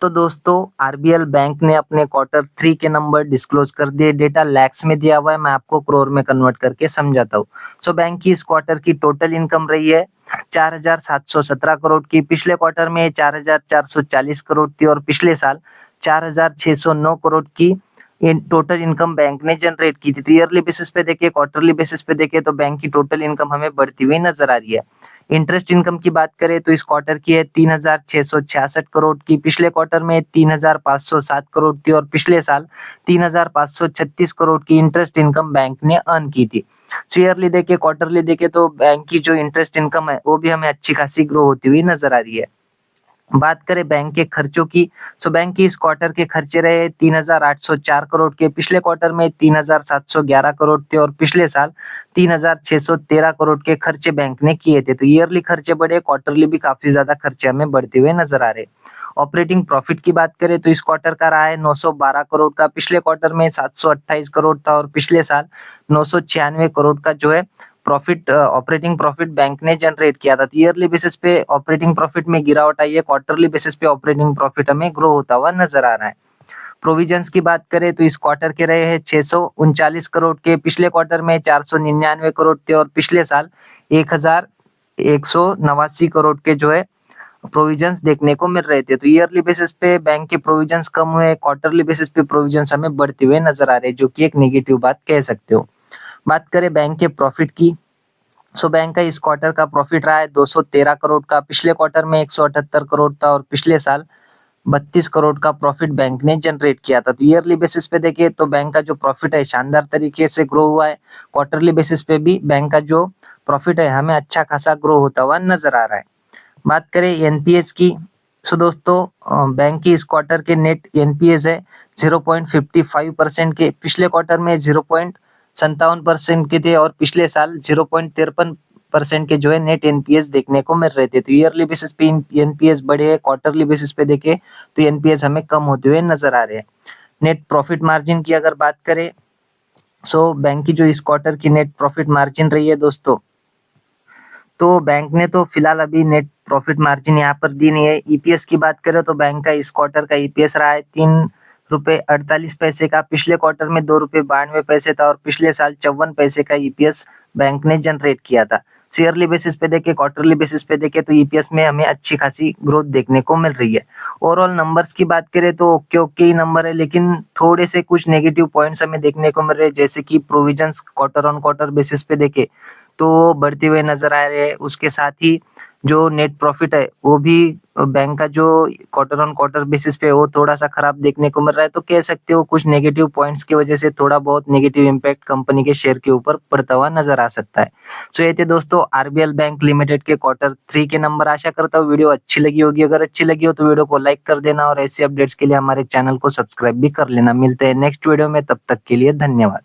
तो दोस्तों RBL bank ने अपने क्वार्टर 3 के नंबर डिस्क्लोज कर दिए। डेटा लैक्स में दिया हुआ है, मैं आपको करोड़ में कन्वर्ट करके समझाता हूँ। सो बैंक की इस क्वार्टर की टोटल इनकम रही है 4,717 करोड़ की। पिछले क्वार्टर में 4,440 करोड़ थी और पिछले साल 4,609 करोड़ की टोटल इनकम बैंक ने जनरेट की थी। तो ईयरली बेसिस पे देखिए, क्वार्टरली बेसिस पे देखिए तो बैंक की टोटल इनकम हमें बढ़ती हुई नजर आ रही है। इंटरेस्ट इनकम की बात करें तो इस क्वार्टर की है 3,666 करोड़ की। पिछले क्वार्टर में 3,507 करोड़ थी और पिछले साल 3,536 करोड़ की इंटरेस्ट इनकम बैंक ने अर्न की थी। सो ईयरली देखे, क्वार्टरली देखे तो बैंक की जो इंटरेस्ट इनकम है वो भी हमें अच्छी खासी ग्रो होती हुई नजर आ रही है। बात करें बैंक के खर्चों की, सो बैंक की इस क्वार्टर के खर्चे रहे 3,804 करोड़ के। पिछले क्वार्टर में 3,711 करोड़ थे और पिछले साल 3,613 करोड़ के खर्चे बैंक ने किए थे। तो ईयरली खर्चे बढ़े, क्वार्टरली भी काफी ज्यादा खर्चे हमें बढ़ते हुए नजर आ रहे। ऑपरेटिंग प्रॉफिट की बात करें तो इस क्वार्टर का रहा है 912 करोड़ का। पिछले क्वार्टर में 728 करोड़ था और पिछले साल 996 करोड़ का जो है प्रॉफिट, ऑपरेटिंग प्रॉफिट बैंक ने जनरेट किया था। ईयरली बेसिस पे ऑपरेटिंग प्रॉफिट में गिरावट आई है, क्वार्टरली बेसिस पे ऑपरेटिंग प्रॉफिट हमें ग्रो होता हुआ नजर आ रहा है। प्रोविजंस की बात करें तो इस क्वार्टर के रहे हैं 639 करोड़ के। पिछले क्वार्टर में 499 करोड़ थे और पिछले साल 1,189 करोड़ के जो है प्रोविजंस देखने को मिल रहे थे। तो ईयरली बेसिस पे बैंक के प्रोविजंस कम हुए, क्वार्टरली बेसिस पे प्रोविजंस हमें बढ़ते हुए नजर आ रहे हैं, जो कि एक नेगेटिव बात कह सकते हो। बात करें बैंक के प्रॉफिट की, सो बैंक का इस क्वार्टर का प्रॉफिट रहा है 213 करोड़ का। पिछले क्वार्टर में 178 करोड़ था और पिछले साल 32 करोड़ का प्रॉफिट बैंक ने जनरेट किया था। तो ईयरली बेसिस पे देखिए तो बैंक का जो प्रॉफिट है शानदार तरीके से ग्रो हुआ है। क्वार्टरली बेसिस पे भी बैंक का जो प्रॉफिट है हमें अच्छा खासा ग्रो होता हुआ नजर आ रहा है। बात करें एनपीएस की, सो दोस्तों बैंक की इस क्वार्टर के नेट एनपीएस है 0.55% के। पिछले क्वार्टर में 0.57% के थे और पिछले साल 0.53% के जो है नेट एनपीएस देखने को मिल रहे थे। तो ईयरली बेसिस पे एनपीएस बढ़े, क्वार्टरली बेसिस पे देखे तो एनपीएस हमें कम होते हुए नजर आ रहे हैं। नेट प्रॉफिट मार्जिन की अगर बात करें, सो बैंक की जो इस क्वार्टर की नेट प्रॉफिट मार्जिन रही है दोस्तों, तो बैंक ने तो फिलहाल अभी नेट प्रॉफिट मार्जिन यहाँ पर दी नहीं है। ईपीएस की बात करें तो बैंक का इस क्वार्टर का ईपीएस रहा है 3 रुपए 48 पैसे का। पिछले क्वार्टर में 2 रुपए 92 पैसे था और पिछले साल 54 पैसे का ईपीएस बैंक ने जनरेट किया था। ईयरली बेसिस पे देखे, क्वार्टरली बेसिस पे देखे तो ईपीएस में हमें अच्छी खासी ग्रोथ देखने को मिल रही है। ओवरऑल नंबर्स की बात करें तो ओके ओके ही नंबर है, लेकिन थोड़े से कुछ नेगेटिव पॉइंट्स हमें देखने को मिल रहे हैं, जैसे कि provisions quarter on quarter basis पे देखे तो बढ़ते हुए नजर आ रहे हैं। उसके साथ ही जो नेट प्रॉफिट है वो भी बैंक का जो क्वार्टर ऑन क्वार्टर बेसिस पे वो थोड़ा सा खराब देखने को मिल रहा है। तो कह सकते हो कुछ नेगेटिव पॉइंट्स की वजह से थोड़ा बहुत नेगेटिव इम्पैक्ट कंपनी के शेयर के ऊपर पड़ता हुआ नजर आ सकता है। सो ये थे दोस्तों आरबीएल बैंक लिमिटेड के क्वार्टर 3 के नंबर। आशा करता हूँ वीडियो अच्छी लगी होगी। अगर अच्छी लगी हो तो वीडियो को लाइक कर देना और ऐसे अपडेट्स के लिए हमारे चैनल को सब्सक्राइब भी कर लेना। मिलते हैं नेक्स्ट वीडियो में, तब तक के लिए धन्यवाद।